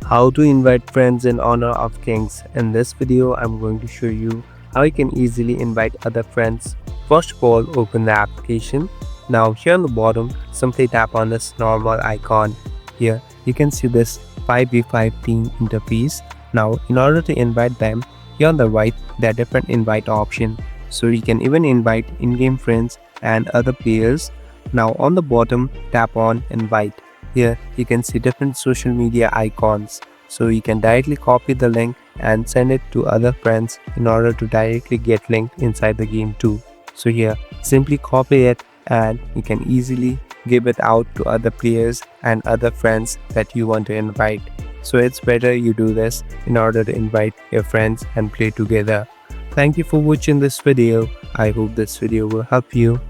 How to invite friends in honor of kings. In this video, I'm going to show you how you can easily invite other friends. First of all, open the application. Now here on the bottom, simply tap on this normal icon. Here you can see this 5v5 team interface. Now in order to invite them, here on the right, there are different invite options. So you can even invite in-game friends and other players. Now on the bottom, tap on invite. Here you can see different social media icons, so you can directly copy the link and send it to other friends in order to directly get linked inside the game too. So here simply copy it and you can easily give it out to other players and other friends that you want to invite. So it's better you do this in order to invite your friends and play together. Thank you for watching this video. I hope this video will help you.